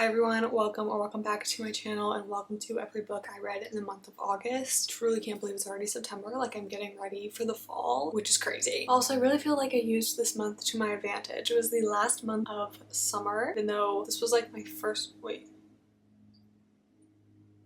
Hi everyone, welcome back to my channel and welcome to every book I read in the month of August. Truly can't believe it's already September, like I'm getting ready for the fall, which is crazy. Also, I really feel like I used this month to my advantage. It was the last month of summer, even though this was like my first,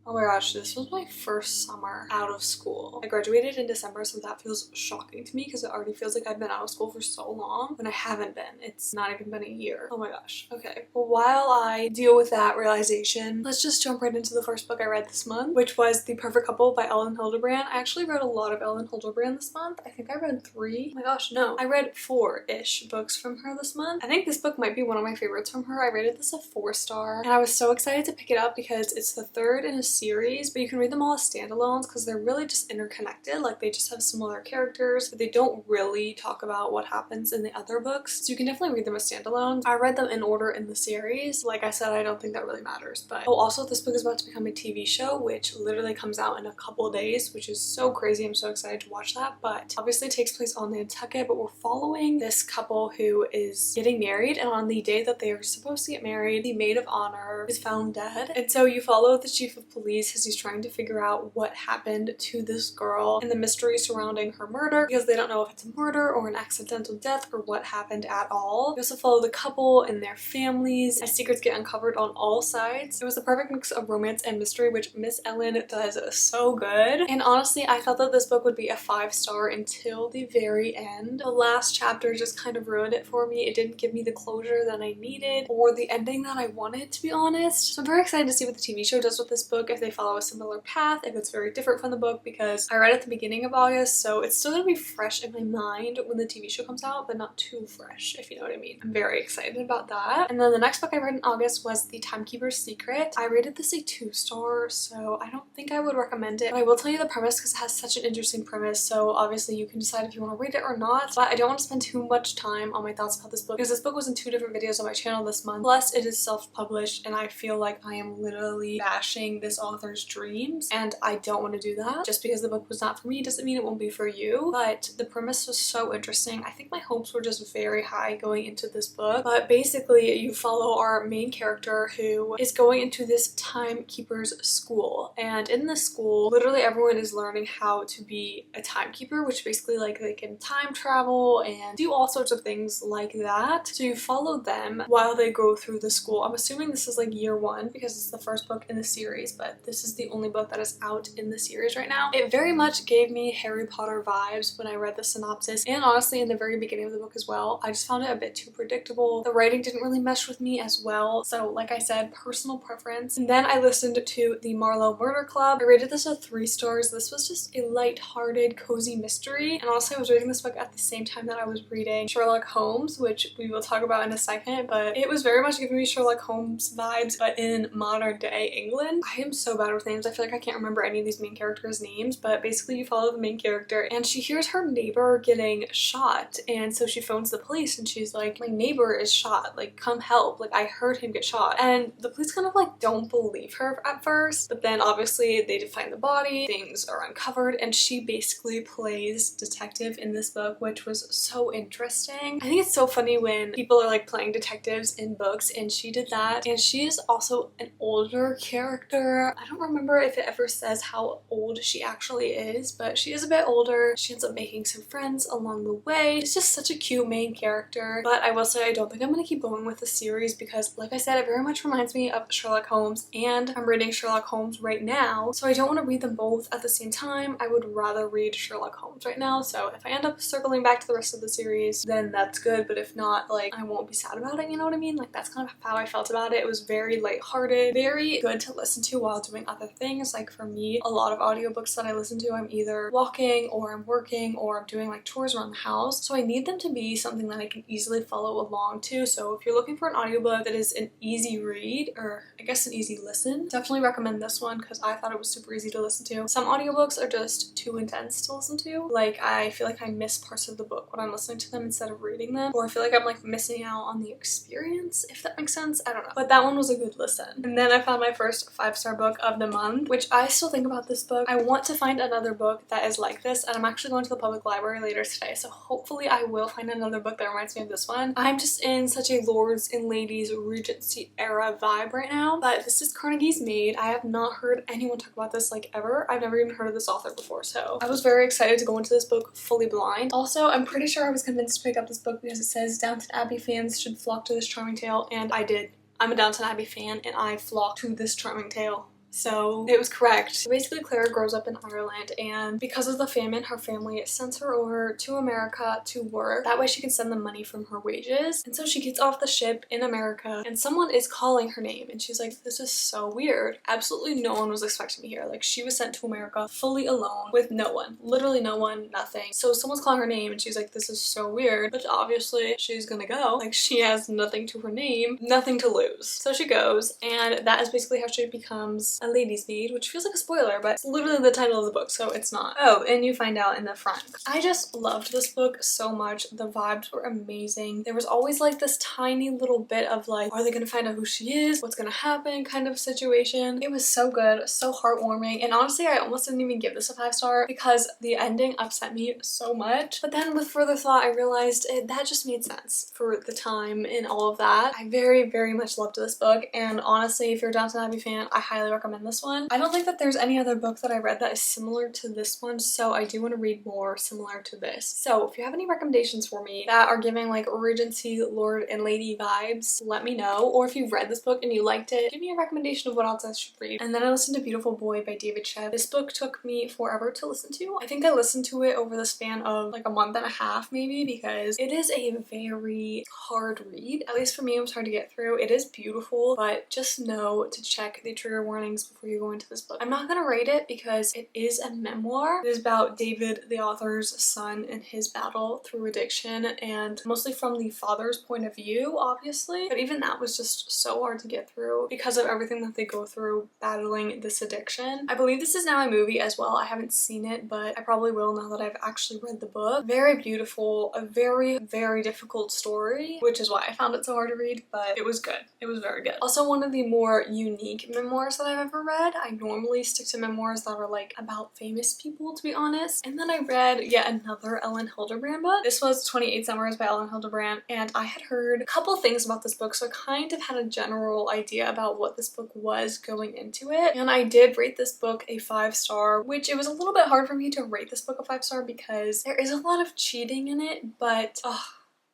oh my gosh, this was my first summer out of school. I graduated in December, so that feels shocking to me because it already feels like I've been out of school for so long when I haven't been. It's not even been a year. Oh my gosh. Okay, well, while I deal with that realization, let's just jump right into the first book I read this month, which was The Perfect Couple by Elin Hilderbrand. I actually read a lot of Elin Hilderbrand this month. I think I read 3. Oh my gosh, no. I read 4-ish books from her this month. I think this book might be one of my favorites from her. I rated this a 4-star, and I was so excited to pick it up because it's the third in a series, but you can read them all as standalones because they're really just interconnected. Like, they just have similar characters, but they don't really talk about what happens in the other books, so you can definitely read them as standalones. I read them in order in the series. Like I said, I don't think that really matters, but also this book is about to become a TV show, which literally comes out in a couple days, which is so crazy. I'm so excited to watch that. But obviously it takes place on Nantucket, but we're following this couple who is getting married, and on the day that they are supposed to get married, the maid of honor is found dead. And so you follow the chief of police as he's trying to figure out what happened to this girl and the mystery surrounding her murder, because they don't know if it's a murder or an accidental death or what happened at all. You also follow the couple and their families as secrets get uncovered on all sides. It was the perfect mix of romance and mystery, which Miss Elin does so good. And honestly, I thought that this book would be a 5-star until the very end. The last chapter just kind of ruined it for me. It didn't give me the closure that I needed or the ending that I wanted, to be honest. So I'm very excited to see what the TV show does with this book, if they follow a similar path, if it's very different from the book, because I read at the beginning of August, so it's still gonna be fresh in my mind when the TV show comes out, but not too fresh, if you know what I mean. I'm very excited about that. And then the next book I read in August was The Timekeeper's Secret. I rated this a 2-star, so I don't think I would recommend it, but I will tell you the premise because it has such an interesting premise, so obviously you can decide if you want to read it or not. But I don't want to spend too much time on my thoughts about this book because this book was in 2 different videos on my channel this month, plus it is self-published, and I feel like I am literally bashing this author's dreams, and I don't want to do that. Just because the book was not for me doesn't mean it won't be for you, but the premise was so interesting. I think my hopes were just very high going into this book. But basically you follow our main character who is going into this timekeeper's school, and in this school literally everyone is learning how to be a timekeeper, which basically like they can time travel and do all sorts of things like that. So you follow them while they go through the school. I'm assuming this is like year 1 because it's the first book in the series, but this is the only book that is out in the series right now. It very much gave me Harry Potter vibes when I read the synopsis, and honestly in the very beginning of the book as well. I just found it a bit too predictable. The writing didn't really mesh with me as well, so like I said, personal preference. And then I listened to the Marlow Murder Club. I rated this a 3 stars. This was just a light-hearted, cozy mystery, and also I was reading this book at the same time that I was reading Sherlock Holmes, which we will talk about in a second, but it was very much giving me Sherlock Holmes vibes, but in modern day England. I am so bad with names. I feel like I can't remember any of these main characters' names, but basically you follow the main character and she hears her neighbor getting shot, and so she phones the police and she's like, my neighbor is shot, like come help, like I heard him get shot. And the police kind of like don't believe her at first, but then obviously they find the body, things are uncovered, and she basically plays detective in this book, which was so interesting. I think it's so funny when people are like playing detectives in books, and she did that. And she is also an older character. I don't remember if it ever says how old she actually is, but she is a bit older. She ends up making some friends along the way. It's just such a cute main character. But I will say I don't think I'm gonna keep going with the series because, like I said, it very much reminds me of Sherlock Holmes, and I'm reading Sherlock Holmes right now, so I don't want to read them both at the same time. I would rather read Sherlock Holmes right now, so if I end up circling back to the rest of the series, then that's good, but if not, like, I won't be sad about it, you know what I mean? Like, that's kind of how I felt about it. It was very lighthearted, very good to listen to while doing other things. Like, for me, a lot of audiobooks that I listen to, I'm either walking or I'm working or I'm doing like chores around the house, so I need them to be something that I can easily follow along to. So if you're looking for an audiobook that is an easy read, or I guess an easy listen, definitely recommend this one because I thought it was super easy to listen to. Some audiobooks are just too intense to listen to. Like, I feel like I miss parts of the book when I'm listening to them instead of reading them, or I feel like I'm like missing out on the experience, if that makes sense. I don't know, but that one was a good listen. And then I found my first 5-star book book of the month, which I still think about this book. I want to find another book that is like this, and I'm actually going to the public library later today, so hopefully I will find another book that reminds me of this one. I'm just in such a Lords and Ladies Regency era vibe right now, but this is Carnegie's Maid. I have not heard anyone talk about this like ever. I've never even heard of this author before, so I was very excited to go into this book fully blind. Also, I'm pretty sure I was convinced to pick up this book because it says Downton Abbey fans should flock to this charming tale, and I did. I'm a Downton Abbey fan and I flocked to this charming tale. So it was correct. So basically Clara grows up in Ireland, and because of the famine, her family sends her over to America to work. That way she can send them money from her wages. And so she gets off the ship in America and someone is calling her name and she's like, this is so weird. Absolutely no one was expecting me here. Like, she was sent to America fully alone with no one. Literally no one, nothing. So someone's calling her name and she's like, this is so weird. But obviously she's gonna go. Like, she has nothing to her name, nothing to lose. So she goes, and that is basically how she becomes a lady's maid, which feels like a spoiler, but it's literally the title of the book, so it's not. Oh, and you find out in the front. I just loved this book so much. The vibes were amazing. There was always like this tiny little bit of like, are they gonna find out who she is? What's gonna happen? Kind of situation. It was so good, so heartwarming, and honestly, I almost didn't even give this a 5-star because the ending upset me so much. But then with further thought, I realized that just made sense for the time and all of that. I very, very much loved this book, and honestly, if you're a Downton Abbey fan, I highly recommend this one. I don't think that there's any other book that I read that is similar to this one, so I do want to read more similar to this. So if you have any recommendations for me that are giving like Regency, Lord and Lady vibes, let me know. Or if you've read this book and you liked it, give me a recommendation of what else I should read. And then I listened to Beautiful Boy by David Sheff. This book took me forever to listen to. I think I listened to it over the span of like a month and a half maybe, because it is a very hard read. At least for me, it was hard to get through. It is beautiful, but just know to check the trigger warnings before you go into this book. I'm not gonna rate it because it is a memoir. It is about David, the author's son, and his battle through addiction, and mostly from the father's point of view, obviously. But even that was just so hard to get through because of everything that they go through battling this addiction. I believe this is now a movie as well. I haven't seen it, but I probably will now that I've actually read the book. Very beautiful, a very difficult story, which is why I found it so hard to read, but it was good. It was very good. Also, one of the more unique memoirs that I've ever read. I normally stick to memoirs that are like about famous people, to be honest. And then I read yet another Hilderbrand book. This was 28 Summers by Hilderbrand, and I had heard a couple things about this book, so I kind of had a general idea about what this book was going into it. And I did rate this book a 5-star, which it was a little bit hard for me to rate this book a 5-star because there is a lot of cheating in it, but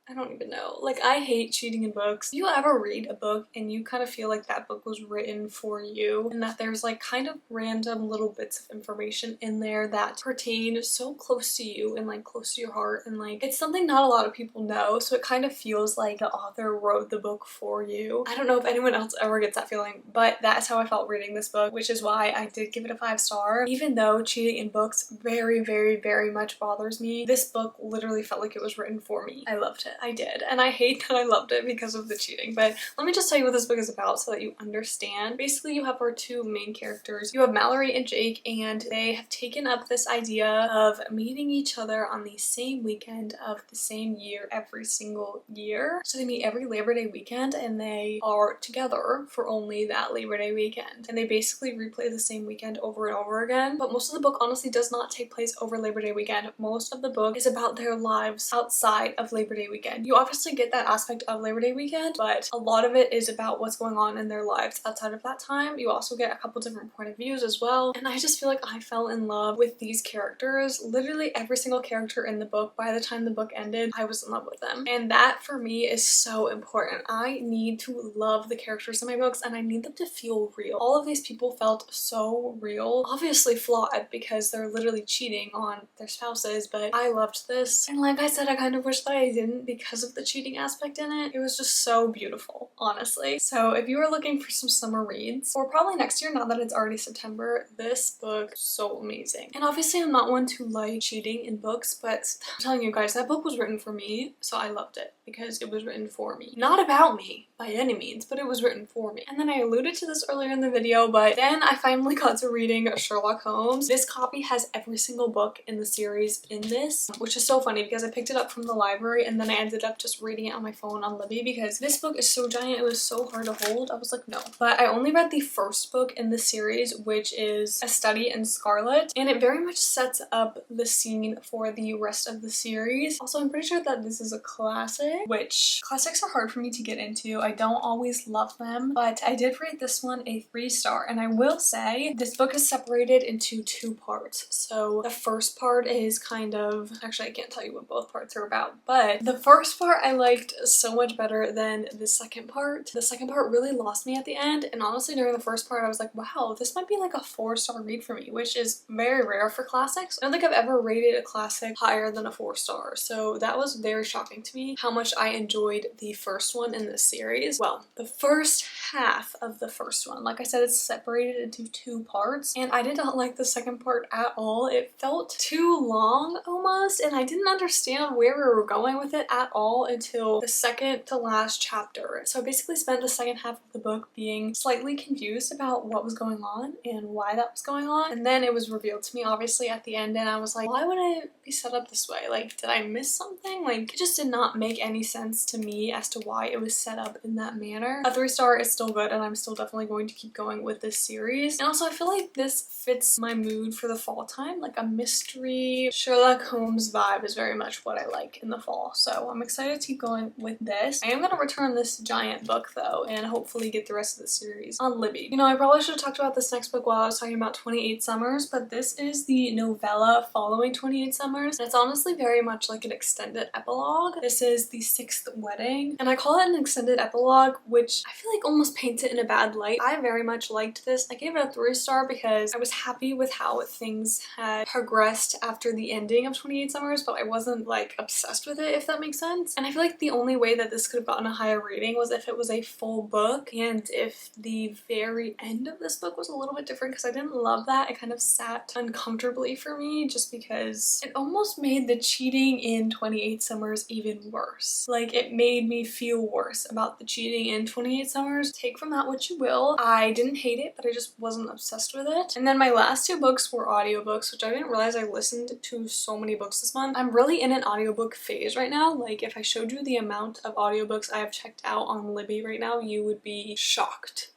I don't even know. Like, I hate cheating in books. Do you ever read a book and you kind of feel like that book was written for you and that there's like kind of random little bits of information in there that pertain so close to you and like close to your heart, and like it's something not a lot of people know, so it kind of feels like the author wrote the book for you. I don't know if anyone else ever gets that feeling, but that's how I felt reading this book, which is why I did give it a 5-star. Even though cheating in books very much bothers me, this book literally felt like it was written for me. I loved it. I did, and I hate that I loved it because of the cheating, but let me just tell you what this book is about so that you understand. Basically, you have our two main characters. You have Mallory and Jake, and they have taken up this idea of meeting each other on the same weekend of the same year every single year. So they meet every Labor Day weekend, and they are together for only that Labor Day weekend, and they basically replay the same weekend over and over again. But most of the book honestly does not take place over Labor Day weekend. Most of the book is about their lives outside of Labor Day weekend. You obviously get that aspect of Labor Day weekend, but a lot of it is about what's going on in their lives outside of that time. You also get a couple different point of views as well, and I just feel like I fell in love with these characters. Literally every single character in the book, by the time the book ended, I was in love with them, and that for me is so important. I need to love the characters in my books, and I need them to feel real. All of these people felt so real, obviously flawed because they're literally cheating on their spouses, but I loved this, and like I said, I kind of wish that I didn't because of the cheating aspect in it. It was just so beautiful, honestly. So if you are looking for some summer reads, or probably next year now that it's already September, this book is so amazing. And obviously I'm not one to like cheating in books, but I'm telling you guys, that book was written for me, so I loved it because it was written for me. Not about me by any means, but it was written for me. And then I alluded to this earlier in the video, but then I finally got to reading Sherlock Holmes. This copy has every single book in the series in this, which is so funny because I picked it up from the library and then I ended up just reading it on my phone on Libby because this book is so giant, it was so hard to hold. I was like, no. But I only read the first book in the series, which is A Study in Scarlet, and it very much sets up the scene for the rest of the series. Also, I'm pretty sure that this is a classic, which classics are hard for me to get into. I don't always love them, but I did rate this one a 3-star, and I will say this book is separated into 2 parts. So the first part is kind of, actually I can't tell you what both parts are about, but the first part I liked so much better than the second part. The second part really lost me at the end, and honestly during the first part I was like, wow, this might be like a 4-star read for me, which is very rare for classics. I don't think I've ever rated a classic higher than a 4-star, so that was very shocking to me how much I enjoyed the first one in this series. Well, the first half of the first one, like I said, it's separated into 2 parts, and I did not like the second part at all. It felt too long almost, and I didn't understand where we were going with it at all until the second to last chapter. So I basically spent the second half of the book being slightly confused about what was going on and why that was going on, and then it was revealed to me obviously at the end, and I was like, why would it be set up this way? Like, did I miss something? Like, it just did not make any sense to me as to why it was set up in that manner. A 3-star is still good, and I'm still definitely going to keep going with this series. And also I feel like this fits my mood for the fall time. Like a mystery Sherlock Holmes vibe is very much what I like in the fall, so I'm excited to keep going with this. I am going to return this giant book though, and hopefully get the rest of the series on Libby. You know, I probably should have talked about this next book while I was talking about 28 Summers, but this is the novella following 28 Summers, and it's honestly very much like an extended epilogue. This is The Sixth Wedding, and I call it an extended epilogue, which I feel like almost paints it in a bad light. I very much liked this. I gave it a 3-star because I was happy with how things had progressed after the ending of 28 Summers, but I wasn't like obsessed with it, if that makes sense. And I feel like the only way that this could have gotten a higher rating was if it was a full book, and if the very end of this book was a little bit different, because I didn't love that. It kind of sat uncomfortably for me just because it almost made the cheating in 28 Summers even worse. Like, it made me feel worse about the cheating in 28 Summers. Take from that what you will. I didn't hate it, but I just wasn't obsessed with it. And then my last 2 books were audiobooks, which I didn't realize I listened to so many books this month. I'm really in an audiobook phase right now. Like, if I showed you the amount of audiobooks I have checked out on Libby right now, you would be shocked.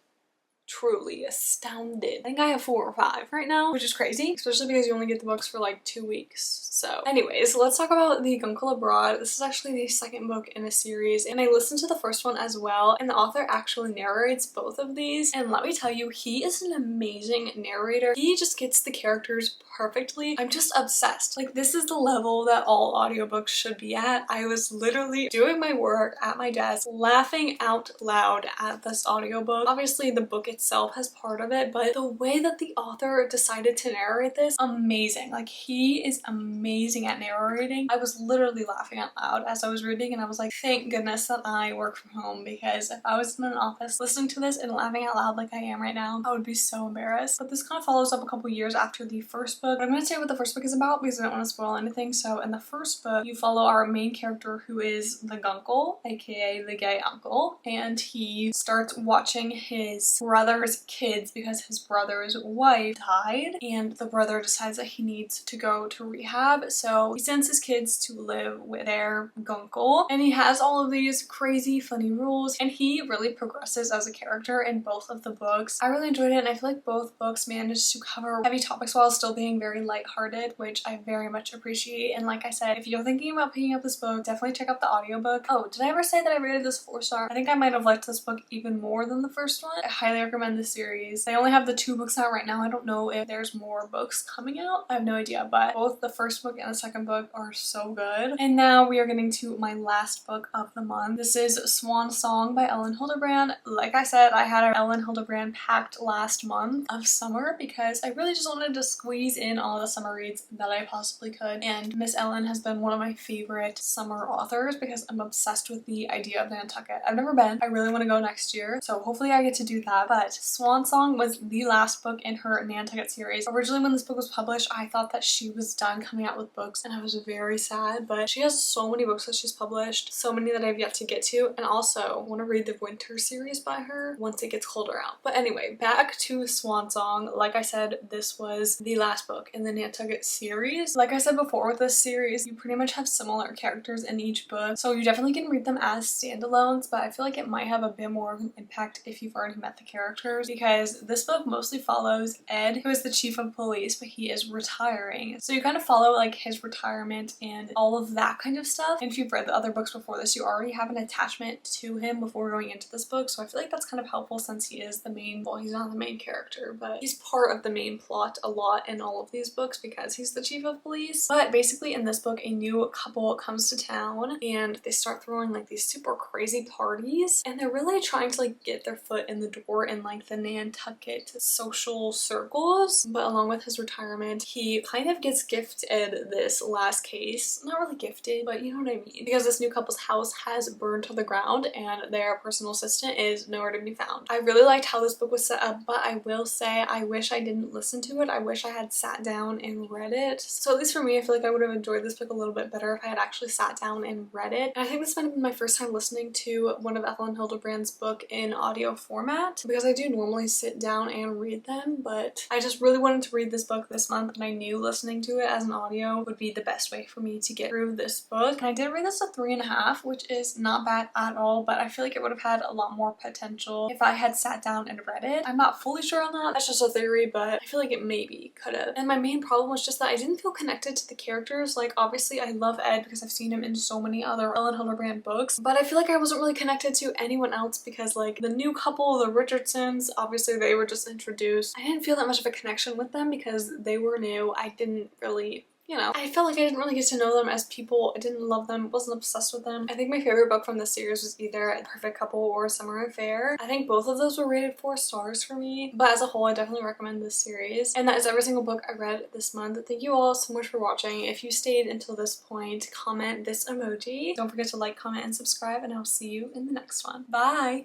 Truly astounded. I think I have 4 or 5 right now, which is crazy, especially because you only get the books for like 2 weeks. So anyways, let's talk about the Guncle Abroad. This is actually the second book in a series, and I listened to the first one as well, and the author actually narrates both of these, and let me tell you, he is an amazing narrator. He just gets the characters perfectly. I'm just obsessed. Like, this is the level that all audiobooks should be at. I was literally doing my work at my desk, laughing out loud at this audiobook. Obviously the book itself has part of it, but the way that the author decided to narrate this, amazing. Like, he is amazing at narrating. I was literally laughing out loud as I was reading, and I was like, thank goodness that I work from home, because if I was in an office listening to this and laughing out loud like I am right now, I would be so embarrassed. But this kind of follows up a couple years after the first book. But I'm going to say what the first book is about because I don't want to spoil anything. So in the first book, you follow our main character, who is the Guncle, aka the gay uncle, and he starts watching his brother's kids because his brother's wife died, and the brother decides that he needs to go to rehab, so he sends his kids to live with their Guncle, and he has all of these crazy funny rules, and he really progresses as a character in both of the books. I really enjoyed it, and I feel like both books managed to cover heavy topics while still being very lighthearted, which I very much appreciate. And like I said, if you're thinking about picking up this book, definitely check out the audiobook. Oh, did I ever say that I rated this 4-star? I think I might have liked this book even more than the first one. I highly recommend this series. They only have the 2 books out right now. I don't know if there's more books coming out. I have no idea, but both the first book and the second book are so good. And now we are getting to my last book of the month. This is Swan Song by Elin Hilderbrand. Like I said, I had an Elin Hilderbrand packed last month of summer because I really just wanted to squeeze in all the summer reads that I possibly could, and Miss Elin has been one of my favorite summer authors because I'm obsessed with the idea of Nantucket. I've never been. I really want to go next year, so hopefully I get to do that. But But Swan Song was the last book in her Nantucket series. Originally when this book was published, I thought that she was done coming out with books and I was very sad, but she has so many books that she's published, so many that I've yet to get to, and also want to read the Winter series by her once it gets colder out. But anyway, back to Swan Song. Like I said, this was the last book in the Nantucket series. Like I said before with this series, you pretty much have similar characters in each book, so you definitely can read them as standalones, but I feel like it might have a bit more of an impact if you've already met the characters, because this book mostly follows Ed, who is the chief of police, but he is retiring. So you kind of follow like his retirement and all of that kind of stuff. And if you've read the other books before this, you already have an attachment to him before going into this book, so I feel like that's kind of helpful since he is the main, well, he's not the main character, but he's part of the main plot a lot in all of these books because he's the chief of police. But basically in this book, a new couple comes to town and they start throwing like these super crazy parties, and they're really trying to like get their foot in the door in like the Nantucket social circles. But along with his retirement, he kind of gets gifted this last case. Not really gifted, but you know what I mean, because this new couple's house has burned to the ground and their personal assistant is nowhere to be found. I really liked how this book was set up, but I will say I wish I didn't listen to it. I wish I had sat down and read it. So at least for me, I feel like I would have enjoyed this book a little bit better if I had actually sat down and read it. And I think this might have been my first time listening to one of Elin Hilderbrand's book in audio format, because I do normally sit down and read them, but I just really wanted to read this book this month, and I knew listening to it as an audio would be the best way for me to get through this book. And I did rate this a 3.5, which is not bad at all, but I feel like it would have had a lot more potential if I had sat down and read it. I'm not fully sure on that. That's just a theory, but I feel like it maybe could have. And my main problem was just that I didn't feel connected to the characters. Like, obviously I love Ed because I've seen him in so many other Elin Hilderbrand books, but I feel like I wasn't really connected to anyone else because like the new couple, the Richardsons, obviously they were just introduced. I didn't feel that much of a connection with them because they were new. I didn't really, you know, I felt like I didn't really get to know them as people. I didn't love them, wasn't obsessed with them. I think my favorite book from this series was either A Perfect Couple or Summer Affair. I think both of those were rated 4 stars for me, but as a whole I definitely recommend this series. And that is every single book I read this month. Thank you all so much for watching. If you stayed until this point, comment this emoji. Don't forget to like, comment, and subscribe, and I'll see you in the next one. Bye!